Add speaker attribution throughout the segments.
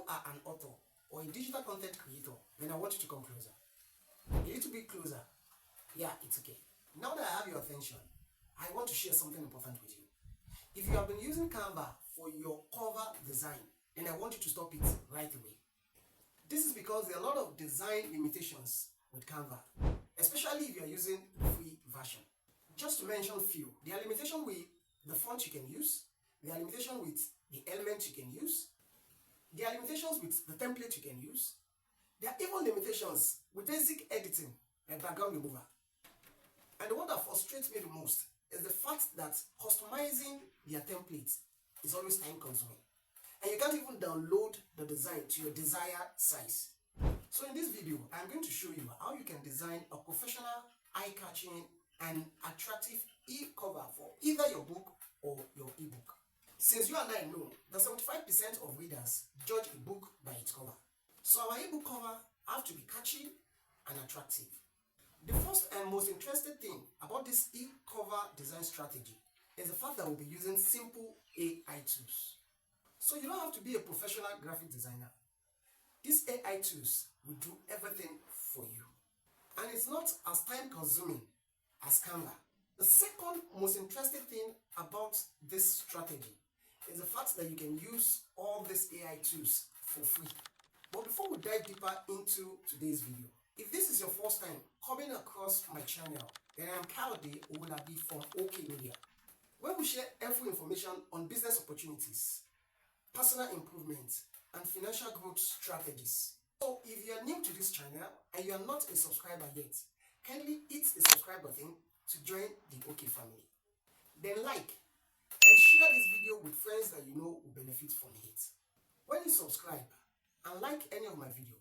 Speaker 1: are an author or a digital content creator, then I want you to come closer. A little bit closer. Yeah, it's okay. Now that I have your attention, I want to share something important with you. If you have been using Canva for your cover design, then I want you to stop it right away. This is because there are a lot of design limitations with Canva, especially if you are using the free version. Just to mention few, there are limitations with the font you can use, there are limitations with the elements you can use, there are limitations with the template you can use, there are even limitations with basic editing like background remover. And the one that frustrates me the most is the fact that customizing their template is always time consuming. And you can't even download the design to your desired size. So in this video, I'm going to show you how you can design a professional, eye-catching, and attractive e-cover for either your book or your ebook. Since you and I know that 75% of readers judge a book by its cover, so our ebook cover have to be catchy and attractive. The first and most interesting thing about this e-cover design strategy is the fact that we'll be using simple AI tools. So you don't have to be a professional graphic designer. These AI tools will do everything for you. And it's not as time consuming as Canva. The second most interesting thing about this strategy is the fact that you can use all these AI tools for free. But before we dive deeper into today's video, if this is your first time coming across my channel, then I'm Kalde Owolabi from OK Media, where we share helpful information on business opportunities, personal improvement, and financial growth strategies. So if you are new to this channel and you are not a subscriber yet, kindly hit the subscribe button to join the OK family. Then like and share this video with friends that you know will benefit from it. When you subscribe and like any of my video,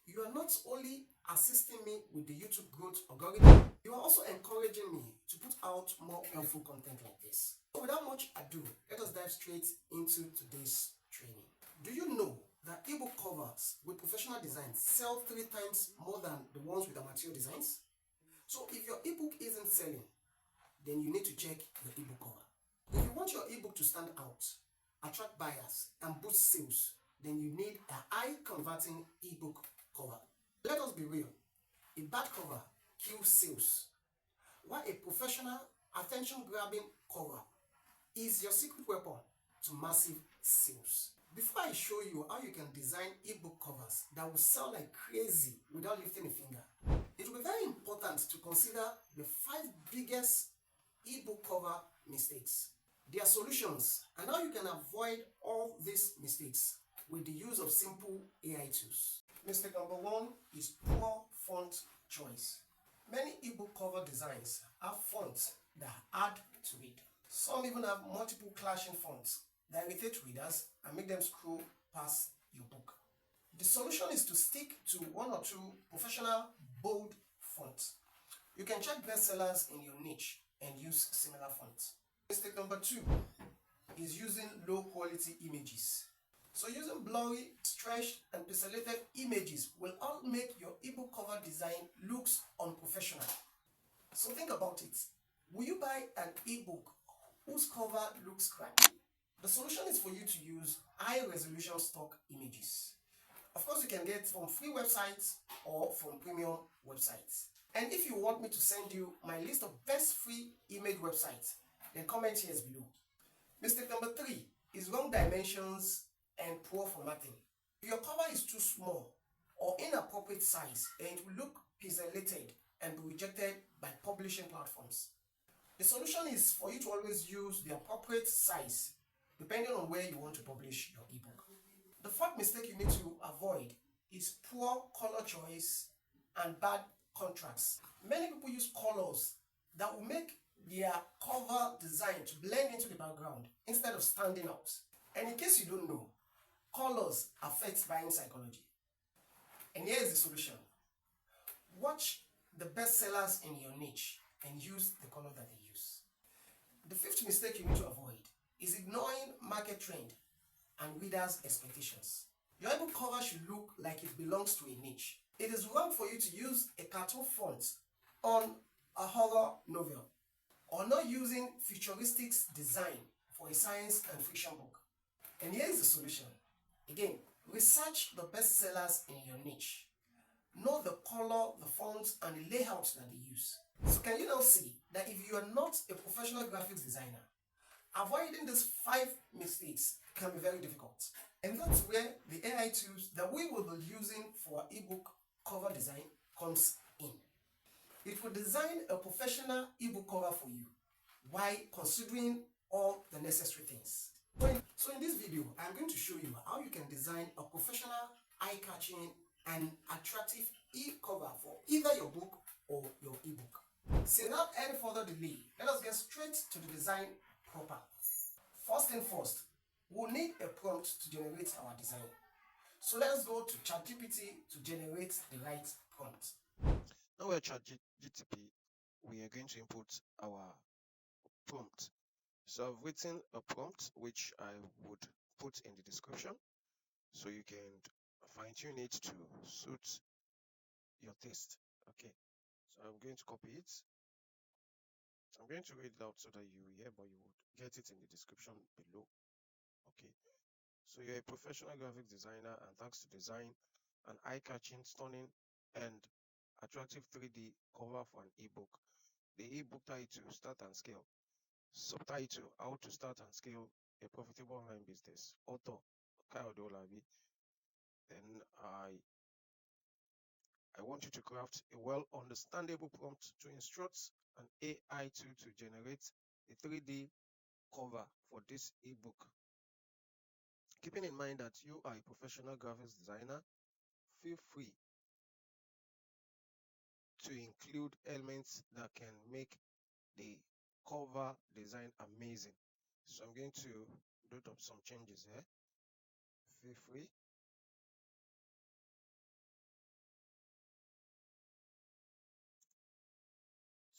Speaker 1: you are not only assisting me with the YouTube growth algorithm, you are also encouraging me to put out more helpful content like this. So without much ado, let us dive straight into today's training. Do you know that ebook covers with professional designs sell 3 times more than the ones with amateur designs? So if your ebook isn't selling, then you need to check your ebook cover. If you want your ebook to stand out, attract buyers, and boost sales, then you need a high-converting ebook cover. Let us be real. A bad cover kills sales, while a professional, attention-grabbing cover is your secret weapon to massive sales. Before I show you how you can design ebook covers that will sell like crazy without lifting a finger, it will be very important to consider the 5 biggest ebook cover mistakes, their solutions, and how you can avoid all these mistakes with the use of simple AI tools. Mistake number 1 is poor font choice. Many ebook cover designs have fonts that are hard to read. Some even have multiple clashing fonts that irritate readers and make them scroll past your book. The solution is to stick to 1 or 2 professional bold fonts. You can check bestsellers in your niche and use similar fonts. Mistake number 2 is using low quality images. So using blurry, stretched, and pixelated images will all make your ebook cover design looks unprofessional. So think about it. Will you buy an ebook whose cover looks crappy? The solution is for you to use high-resolution stock images. Of course, you can get from free websites or from premium websites. And if you want me to send you my list of best free image websites, then comment here below. Mistake number 3 is wrong dimensions and poor formatting. If your cover is too small or inappropriate size, then it will look pixelated and be rejected by publishing platforms. The solution is for you to always use the appropriate size depending on where you want to publish your ebook. The 4th mistake you need to avoid is poor color choice and bad contrast. Many people use colors that will make their cover design to blend into the background instead of standing out. And in case you don't know, colors affect buying psychology. And here is the solution. Watch the bestsellers in your niche and use the color that they use. The 5th mistake you need to avoid is ignoring market trend and readers' expectations. Your ebook cover should look like it belongs to a niche. It is wrong for you to use a cartoon font on a horror novel or not using futuristic design for a science and fiction book. And here is the solution. Again, Research the best sellers in your niche. Know the color, the fonts, and the layouts that they use. So can you now see that if you are not a professional graphics designer, avoiding these 5 mistakes can be very difficult. And that's where the AI tools that we will be using for our ebook cover design comes in. It will design a professional ebook cover for you while considering all the necessary things. So in this video, I'm going to show you how you can design a professional, eye-catching, and attractive e-cover for either your book or your ebook. So without any further delay, let us get straight to the design proper. First thing first, we'll need a prompt to generate our design. So let's go to ChatGPT to generate the right prompt.
Speaker 2: Now we're ChatGPT, we are going to input our prompt. So I've written a prompt which I would put in the description so you can fine-tune it to suit your taste. Okay, so I'm going to copy it. I'm going to read it out so that you hear, but you would get it in the description below. Okay, so you're a professional graphic designer and thanks to design an eye-catching, stunning, and attractive 3D cover for an ebook. The ebook title, Start and Scale. Subtitle, How to Start and Scale a Profitable Online Business. Author, Kayode Olabi. Then I want you to craft a well-understandable prompt to instruct an AI tool to generate a 3D cover for this ebook. Keeping in mind that you are a professional graphics designer, feel free to include elements that can make the cover design amazing. So I'm going to do up some changes here. Feel free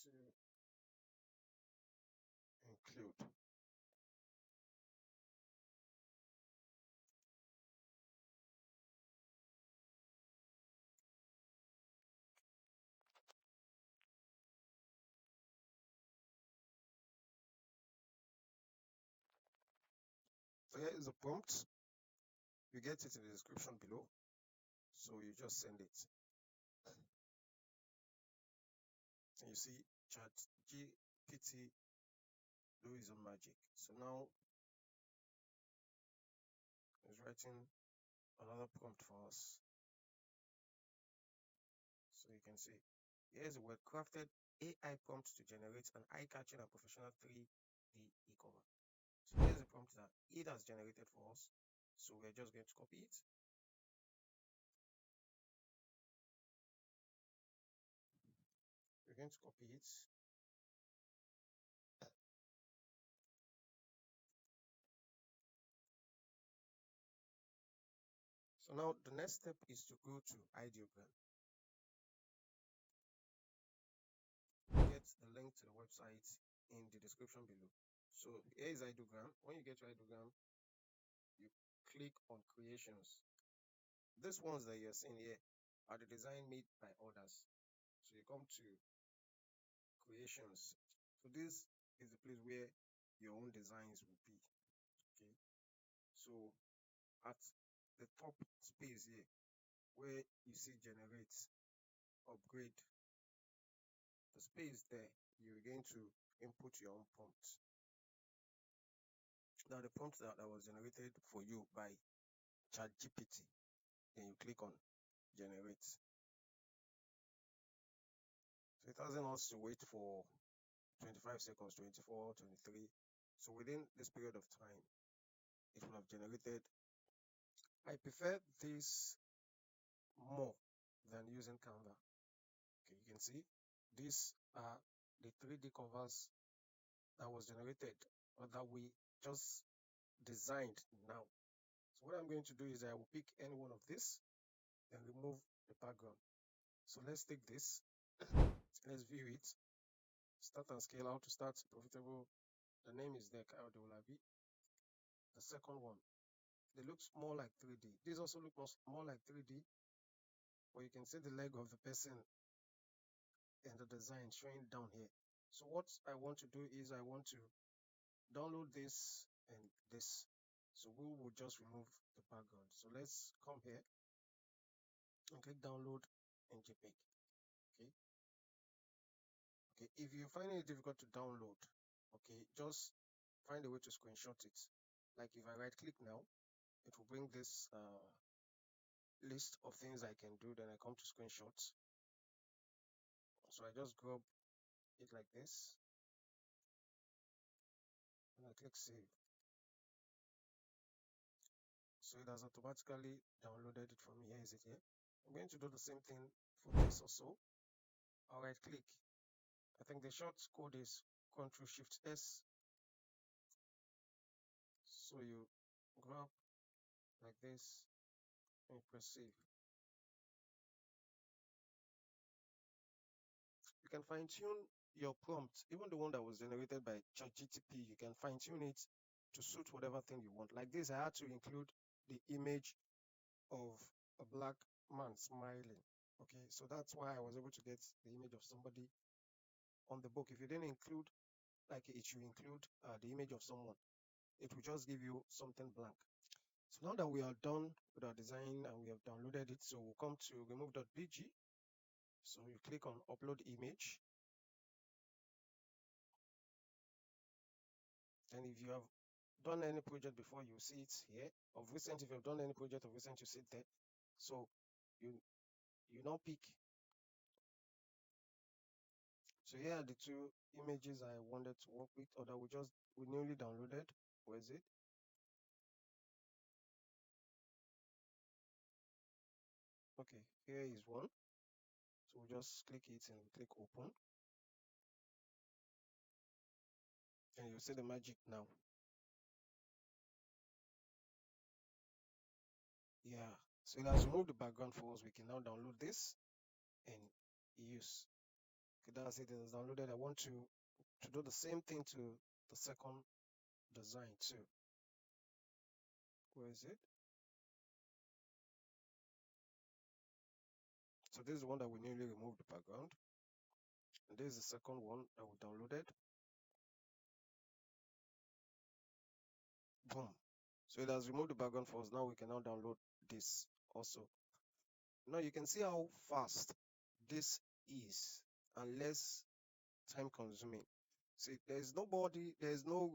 Speaker 2: to include. So here is the prompt. You get it in the description below. So you just send it. And you see ChatGPT do his own magic. So now it's writing another prompt for us. So you can see here's a well-crafted AI prompt to generate an eye-catching and professional 3D e-cover. So here's the prompt that it has generated for us. So we're just going to copy it. We're going to copy it. So now the next step is to go to Ideogram. Get the link to the website in the description below. So here is Ideogram. When you get to Ideogram, you click on creations. These ones that you're seeing here are the design made by others. So you come to creations. So this is the place where your own designs will be. Okay. So at the top space here, where you see generate, upgrade, the space there, you're going to input your own prompt. Now the prompt that was generated for you by ChatGPT, then you click on generate. So it doesn't want to wait for 25 seconds, 24, 23. So within this period of time, it will have generated. I prefer this more than using Canva. Okay, you can see these are the 3D covers that was generated or that we just designed now. So what I'm going to do is I will pick any one of this and remove the background. So let's take this, let's view it. Start and scale, how to start profitable. The name is there, Kayode Olabi. The second one, it looks more like 3D. This also looks more like 3D, but you can see the leg of the person and the design showing down here. So what I want to do is I want to download this and this. So we will just remove the background. So let's come here and click download in JPEG. Okay. Okay. If you find it difficult to download, okay, just find a way to screenshot it. Like if I right click now, it will bring this list of things I can do. Then I come to screenshots. So I just grab it like this and I click save. So it has automatically downloaded it for me. Here is it here. I'm going to do the same thing for this also. I'll right click. I think the short code is Ctrl Shift S. So you grab like this and press save. You can fine tune your prompt, even the one that was generated by ChatGPT. You can fine tune it to suit whatever thing you want. Like this, I had to include the image of a black man smiling. Okay, so that's why I was able to get the image of somebody on the book. If you didn't include, like it should include the image of someone, it will just give you something blank. So now that we are done with our design and we have downloaded it, so we'll come to remove.bg. So you click on upload image. And if you have done any project before, you see it here. Of recent, if you've done any project of recent, you see it there. So you now pick. So here are the two images I wanted to work with, or that we newly downloaded. Where is it? Okay, here is one. So we'll just click it and click open. And you'll see the magic now. Yeah. So it has removed the background for us. We can now download this and use. Okay, that's it. It is downloaded. I want to do the same thing to the second design too. Where is it? So this is the one that we newly removed the background. And this is the second one that we downloaded. Boom. So it has removed the background for us. Now we can now download this also. Now you can see how fast this is and less time consuming. See, there's no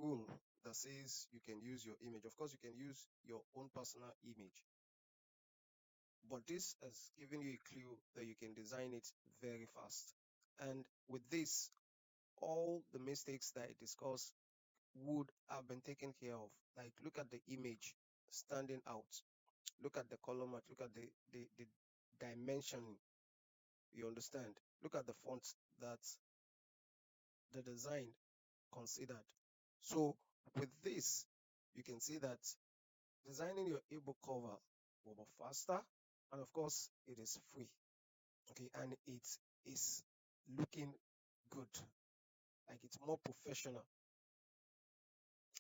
Speaker 2: room that says you can use your image. Of course, you can use your own personal image. But this has given you a clue that you can design it very fast. And with this, all the mistakes that I discussed would have been taken care of. Like look at the image standing out, look at the color match, look at the dimensioning. You understand? Look at the fonts that the design considered. So with this, you can see that designing your ebook cover will be faster, and of course it is free. Okay, and it is looking good, like it's more professional.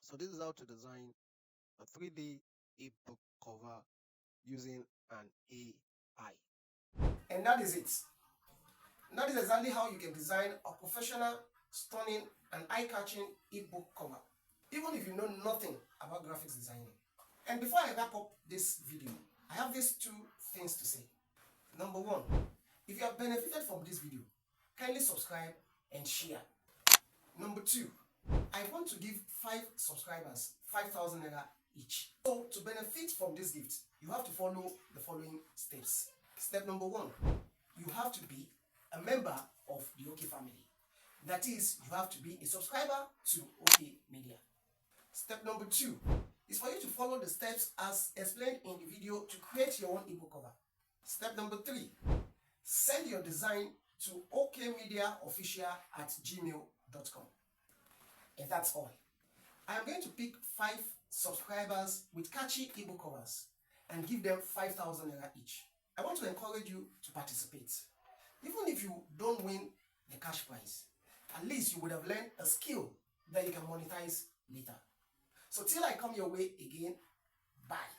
Speaker 2: So this is how to design a 3D ebook cover using an AI.
Speaker 1: And that is it. That is exactly how you can design a professional, stunning, and eye-catching ebook cover, even if you know nothing about graphics designing. And before I wrap up this video, I have these two things to say. Number one, if you have benefited from this video, kindly subscribe and share. Number two, I want to give 5 subscribers 5,000 naira each. So to benefit from this gift, you have to follow the following steps. Step number 1, you have to be a member of the OK family. That is, you have to be a subscriber to OK Media. Step number 2 is for you to follow the steps as explained in the video to create your own ebook cover. Step number 3, send your design to okmediaofficial@gmail.com. And that's all. I am going to pick 5 subscribers with catchy ebook covers and give them 5,000 naira each. I want to encourage you to participate. Even if you don't win the cash prize, at least you would have learned a skill that you can monetize later. So till I come your way again, bye.